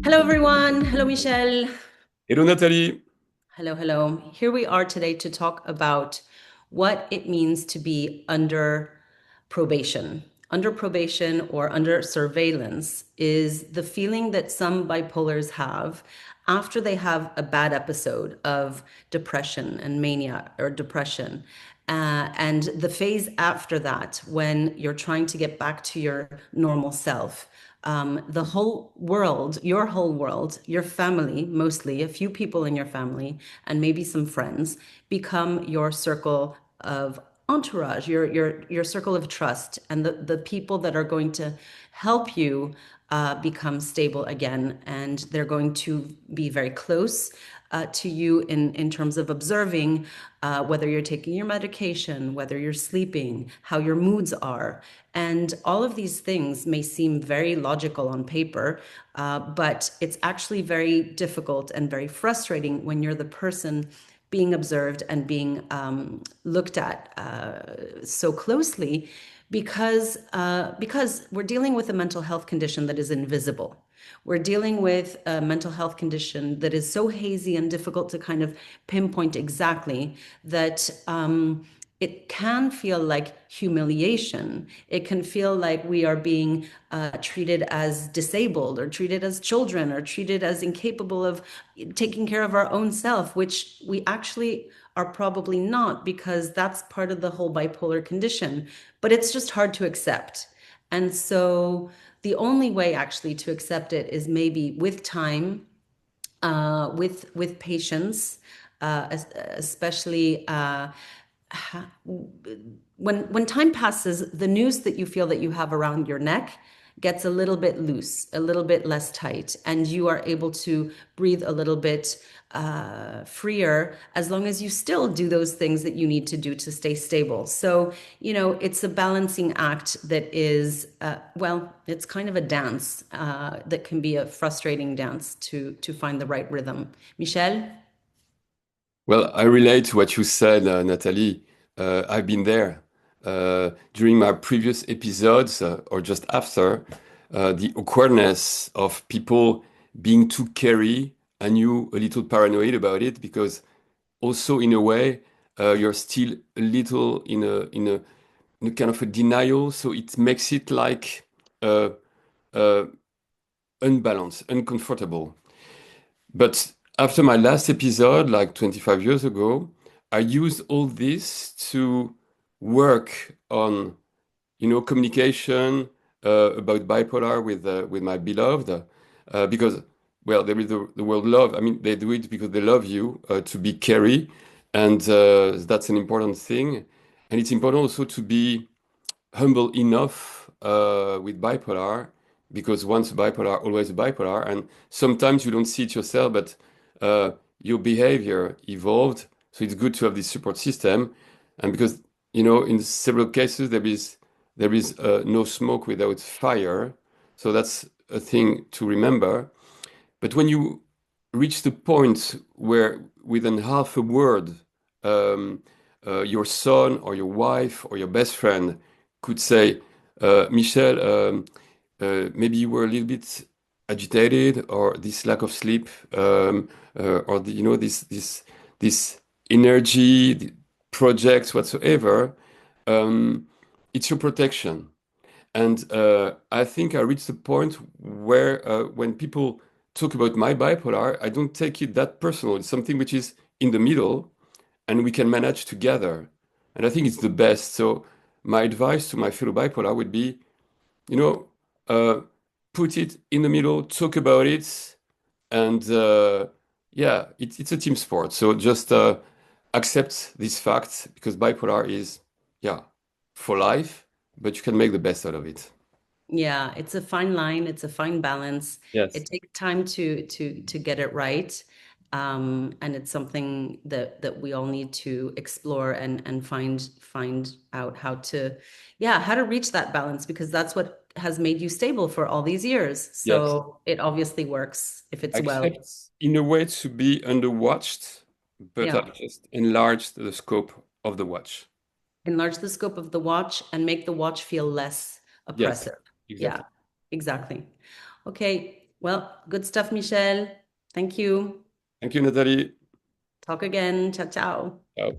Hello, everyone. Hello, Michel. Hello Nathalie. Hello, hello. Here we are today to talk about what it means to be under probation. Under probation or under surveillance is the feeling that some bipolars have after they have a bad episode of depression and mania or depression. And the phase after that, when you're trying to get back to your normal self. The whole world, your family, mostly a few people in your family, and maybe some friends, become your circle of entourage, your circle of trust, and the people that are going to help you become stable again. And they're going to be very close to you in terms of observing whether you're taking your medication, whether you're sleeping, how your moods are. And all of these things may seem very logical on paper, but it's actually very difficult and very frustrating when you're the person being observed and being looked at so closely because we're dealing with a mental health condition that is invisible. We're dealing with a mental health condition that is so hazy and difficult to kind of pinpoint exactly that it can feel like humiliation. It can feel like we are being treated as disabled or treated as children or treated as incapable of taking care of our own self, which we actually are probably not because that's part of the whole bipolar condition. But it's just hard to accept. And so the only way actually to accept it is maybe with time, with patience, especially when time passes, the noose that you feel that you have around your neck gets a little bit loose, a little bit less tight, and you are able to breathe a little bit freer as long as you still do those things that you need to do to stay stable. So, it's a balancing act that is, well, it's kind of a dance that can be a frustrating dance to find the right rhythm. Michel? Well, I relate to what you said, Nathalie. I've been there during my previous episodes or just after the awkwardness of people being too carey and you a little paranoid about it because also in a way you're still a little in a kind of a denial. So it makes it like uh, uh, unbalanced, uncomfortable. But after my last episode, like 25 years ago, I used all this to work on, communication about bipolar with my beloved, because, well, there is the word love. I mean, they do it because they love you to be carry, and that's an important thing. And it's important also to be humble enough with bipolar because once bipolar, always bipolar, and sometimes you don't see it yourself, but your behavior evolved. So it's good to have this support system, and because in several cases there is no smoke without fire, so that's a thing to remember. But when you reach the point where within half a word, um, your son or your wife or your best friend could say, Michel, maybe you were a little bit agitated, or this lack of sleep, or this energy, the projects whatsoever, um, it's your protection. And I think I reached the point where when people talk about my bipolar, I don't take it that personal. It's something which is in the middle and we can manage together. And I think it's the best. So my advice to my fellow bipolar would be, you know, uh, put it in the middle, talk about it, and yeah, it's a team sport. So just accept this fact because bipolar is, yeah, for life, but you can make the best out of it. Yeah, it's a fine line, it's a fine balance. Yes. It takes time to get it right. And it's something that we all need to explore and find out how to reach that balance because that's what has made you stable for all these years. Yes. So it obviously works if it's well. Accept in a way to be underwatched, but I Yeah. just enlarged the scope of the watch. Enlarge the scope of the watch and make the watch feel less Yes. oppressive. Yeah, Exactly. exactly. Okay. Well, good stuff, Michel. Thank you. Thank you, Nathalie. Talk again. Ciao, ciao. Ciao.